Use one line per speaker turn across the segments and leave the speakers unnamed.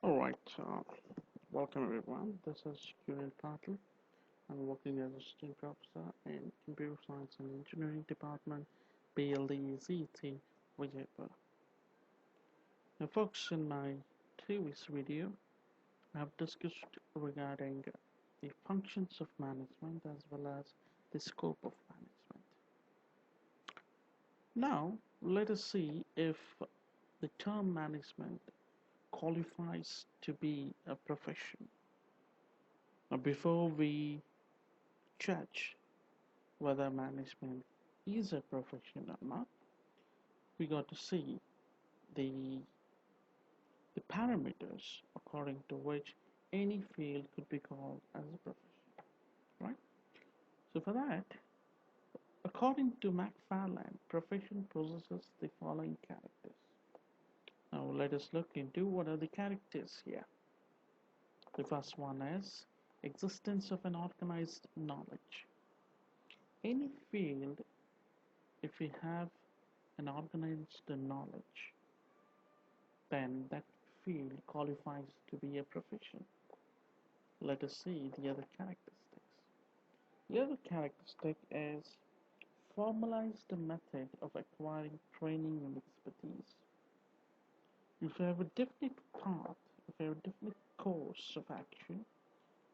Alright, welcome everyone. This is Kiran Patil. I'm working as a assistant professor in Computer Science and Engineering Department, PLDECT, Vijaypur. Now, folks, in my previous video, I've discussed regarding the functions of management as well as the scope of management. Now, let us see if the term management qualifies to be a profession. Now, before we judge whether management is a profession or not, we got to see the the parameters according to which any field could be called as a profession, right? So for that, according to McFarland, profession possesses the following characters. Now let us look into what are the characters here. The first one is existence of an organized knowledge. Any field, if we have an organized knowledge, then that field qualifies to be a profession. Let us see the other characteristics. The other characteristic is formalized method of acquiring training and expertise. If you have a definite path, if you have a definite course of action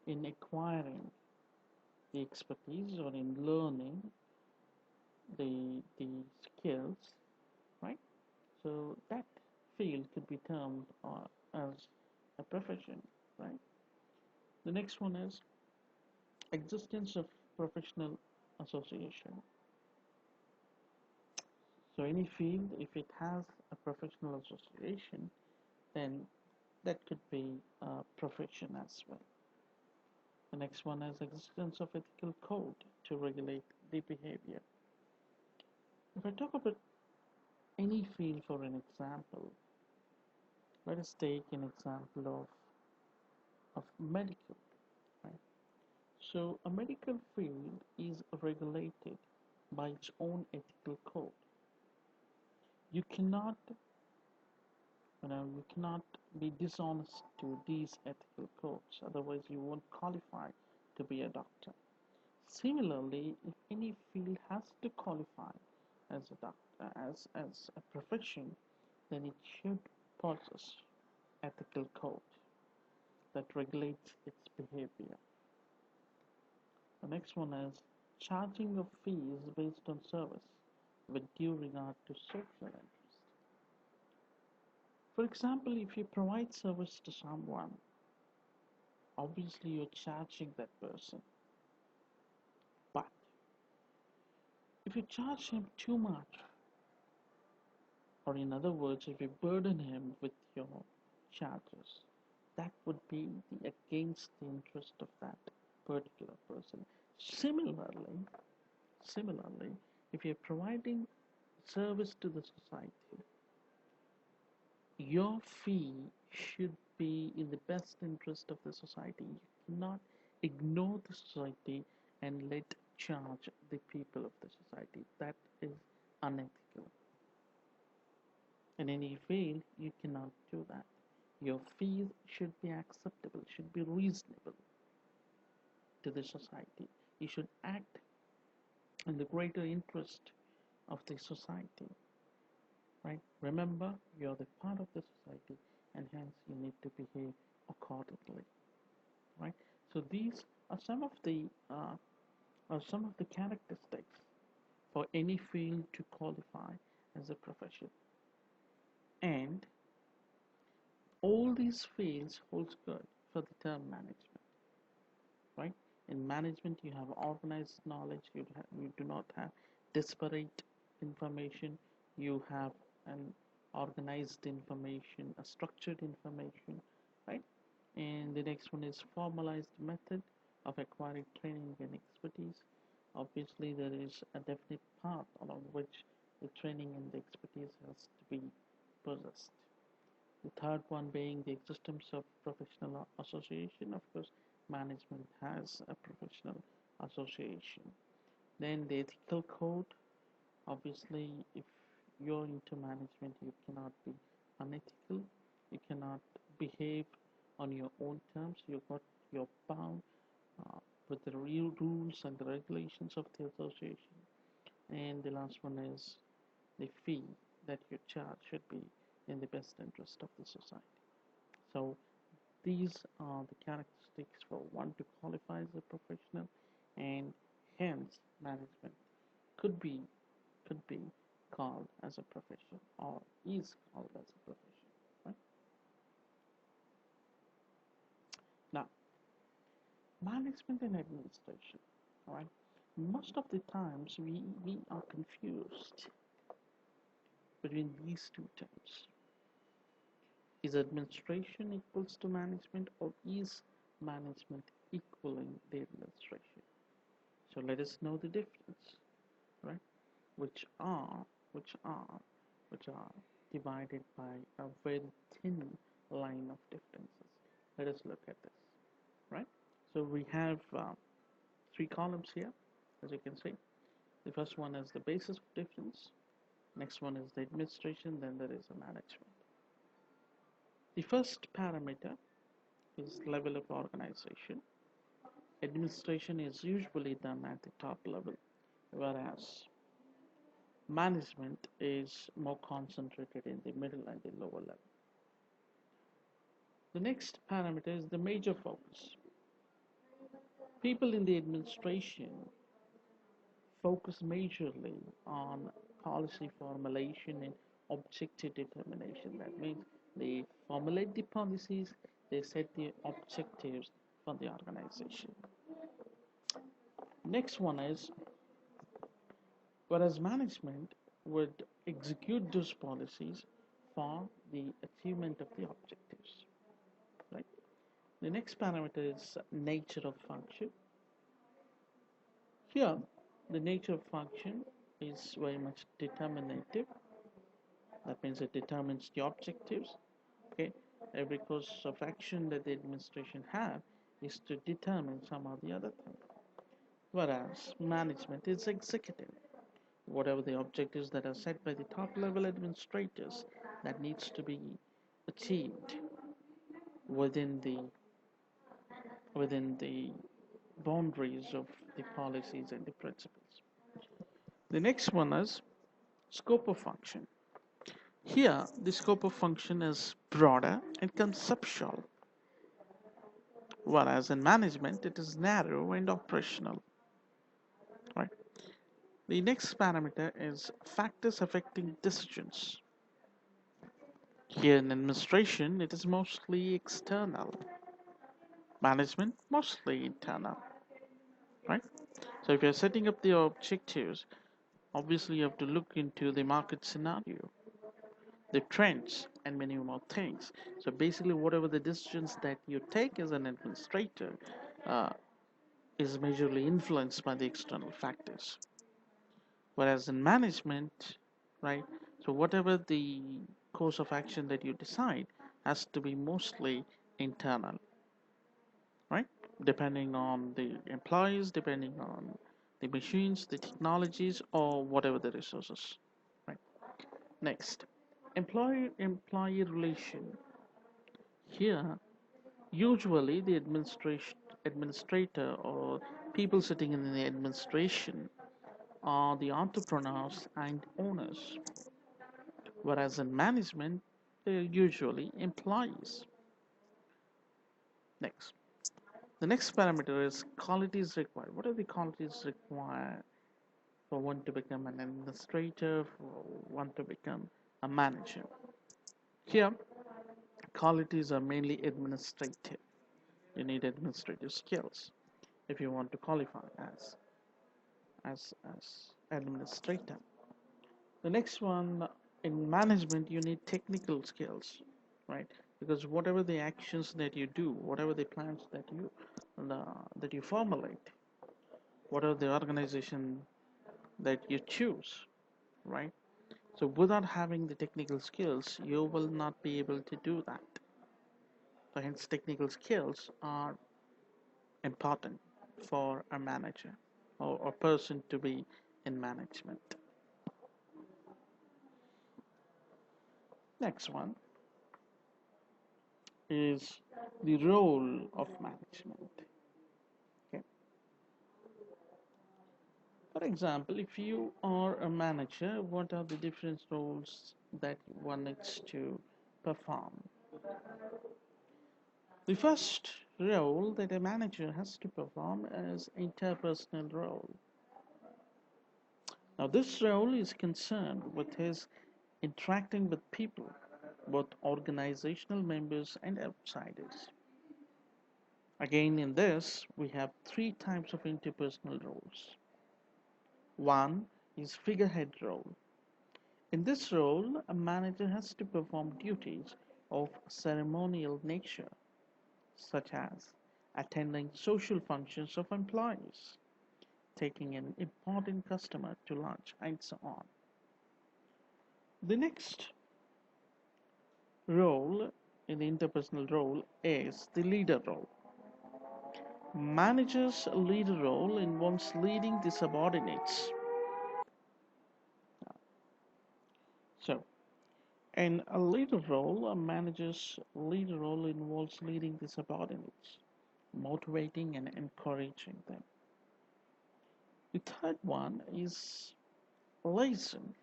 in acquiring the expertise or in learning the skills, right? So that field could be termed as a profession, right? The next one is existence of professional association. So any field, if it has a professional association, then that could be a profession as well. The next one is existence of ethical code to regulate the behavior. If I talk about any field for an example, let us take an example of medical, right? So a medical field is regulated by its own ethical code. You cannot you cannot be dishonest to these ethical codes, otherwise you won't qualify to be a doctor. Similarly, if any field has to qualify as a doctor, as a profession, then it should possess ethical code that regulates its behavior. The next one is charging of fees based on service with due regard to social interest. For example, if you provide service to someone, obviously you're charging that person. But if you charge him too much, or in other words, if you burden him with your charges, that would be against the interest of that particular person. Similarly, if you're providing service to the society, your fee should be in the best interest of the society. You cannot ignore the society and let charge the people of the society. That is unethical. In any field, you cannot do that. Your fees should be acceptable, should be reasonable to the society. You should act in the greater interest of the society, right? Remember, you're the part of the society, and hence you need to behave accordingly, right? So these are some of the characteristics for any field to qualify as a profession, and all these fields holds good for the term management, right? In management, you have organized knowledge. You do not have disparate information. You have an organized information, a structured information, right? And the next one is formalized method of acquiring training and expertise. Obviously, there is a definite path along which the training and the expertise has to be possessed. The third one being the existence of professional association. Of course, management has a professional association. Then the ethical code. Obviously, if you're into management, you cannot be unethical. You cannot behave on your own terms. You got your bound with the real rules and the regulations of the association. And the last one is the fee that you charge should be in the best interest of the society. So these are the characteristics for one to qualify as a professional, and hence management could be could be called as a profession or is called as a profession. Right? Now, management and administration. All right. Most of the times we are confused between these two terms. Is administration equals to management, or is management equaling the administration? So let us know the difference, right? Which are which are which are divided by a very thin line of differences. Let us look at this, right? So we have three columns here, as you can see. The first one is the basis of difference. Next one is the administration. Then there is the management. The first parameter is level of organization. Administration is usually done at the top level, whereas management is more concentrated in the middle and the lower level. The next parameter is the major focus. People in the administration focus majorly on policy formulation and objective determination. That means they formulate the policies, they set the objectives for the organization. Next one is, whereas management would execute those policies for the achievement of the objectives. Right? The next parameter is nature of function. Here, the nature of function is very much determinative. That means it determines the objectives. Okay, every course of action that the administration have is to determine some or the other thing. Whereas management is executive. Whatever the objectives that are set by the top level administrators, that needs to be achieved within the boundaries of the policies and the principles. The next one is scope of function. Here, the scope of function is broader and conceptual, whereas in management it is narrow and operational. Right? The next parameter is factors affecting decisions. Here in administration, it is mostly external. Management, mostly internal. Right? So if you're setting up the objectives, obviously you have to look into the market scenario, the trends, and many more things. So basically, whatever the decisions that you take as an administrator uh, is majorly influenced by the external factors. Whereas in management, right, so whatever the course of action that you decide has to be mostly internal, right? Depending on the employees, depending on the machines, the technologies, or whatever the resources, right? Next, employee relation. Here, usually the administrator or people sitting in the administration are the entrepreneurs and owners, whereas in management, they're usually employees. Next, the next parameter is qualities required. What are the qualities required for one to become an administrator, for one to become a manager? Here, qualities are mainly administrative. You need administrative skills if you want to qualify as administrator. The next one, in management, you need technical skills, right? Because whatever the actions that you do, whatever the plans that you formulate, whatever the organization that you choose, right? So without having the technical skills, you will not be able to do that. So hence, technical skills are important for a manager or a person to be in management. Next one is the role of management. Okay. For example, if you are a manager, what are the different roles that one needs to perform? The first role that a manager has to perform is interpersonal role. Now, this role is concerned with his interacting with people, both organizational members and outsiders. Again, in this, we have three types of interpersonal roles. One is figurehead role. In this role, a manager has to perform duties of ceremonial nature, such as attending social functions of employees, taking an important customer to lunch, and so on. The next role in the interpersonal role is the leader role. Manager's leader role involves leading the subordinates. So, in a leader role, a manager's leader role involves leading the subordinates, motivating and encouraging them. The third one is liaison.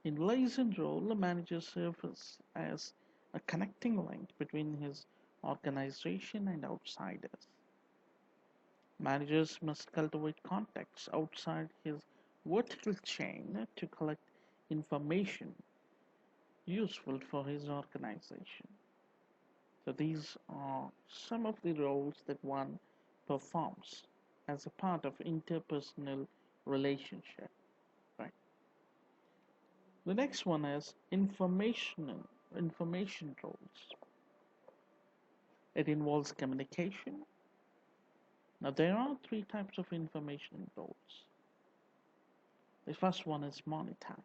In liaison role, the manager serves as a connecting link between his organization and outsiders. Managers must cultivate contacts outside his vertical chain to collect information useful for his organization. So these are some of the roles that one performs as a part of interpersonal relationship. Right. The next one is information roles. It involves communication. Now there are three types of information roles. The first one is monitor.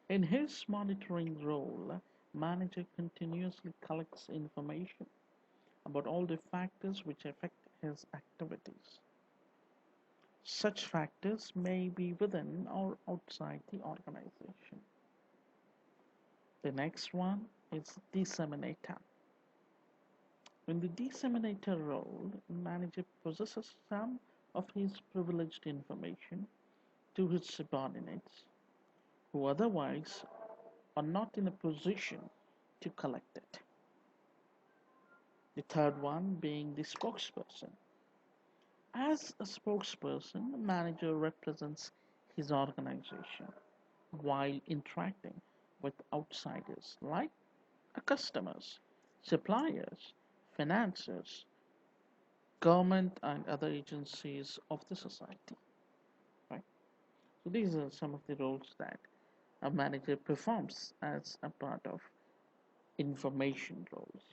In his monitoring role, manager continuously collects information about all the factors which affect his activities. Such factors may be within or outside the organization. The next one is disseminator. In the disseminator role, manager possesses some of his privileged information to his subordinates who otherwise are not in a position to collect it. The third one being the spokesperson. As a spokesperson, the manager represents his organization while interacting with outsiders like customers, suppliers, financiers, government, and other agencies of the society. Right? So these are some of the roles that a manager performs as a part of information roles.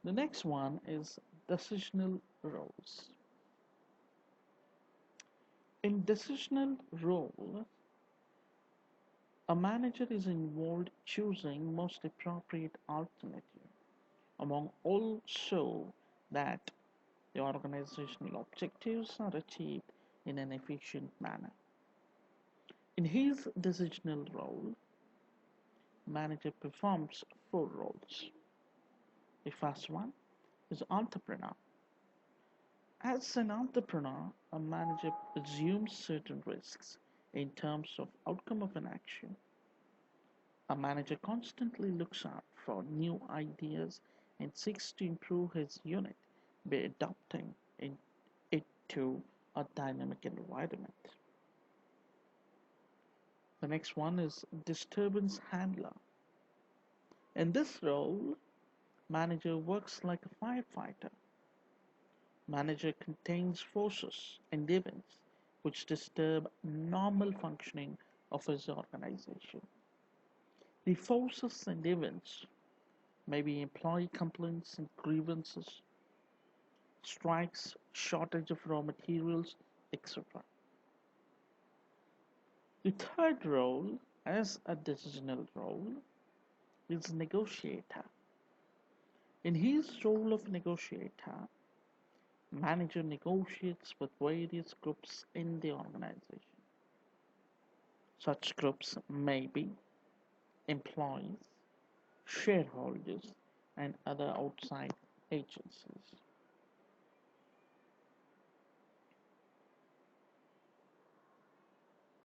The next one is decisional roles. In decisional role, a manager is involved choosing most appropriate alternative among all so that the organizational objectives are achieved in an efficient manner. In his decisional role, manager performs four roles. The first one is entrepreneur. As an entrepreneur, a manager assumes certain risks in terms of outcome of an action. A manager constantly looks out for new ideas and seeks to improve his unit by adapting it to a dynamic environment. The next one is disturbance handler. In this role, manager works like a firefighter. Manager contains forces and events which disturb normal functioning of his organization. The forces and events may be employee complaints and grievances, strikes, shortage of raw materials, etc. The third role, as a decisional role, is negotiator. In his role of negotiator, manager negotiates with various groups in the organization. Such groups may be employees, shareholders, and other outside agencies.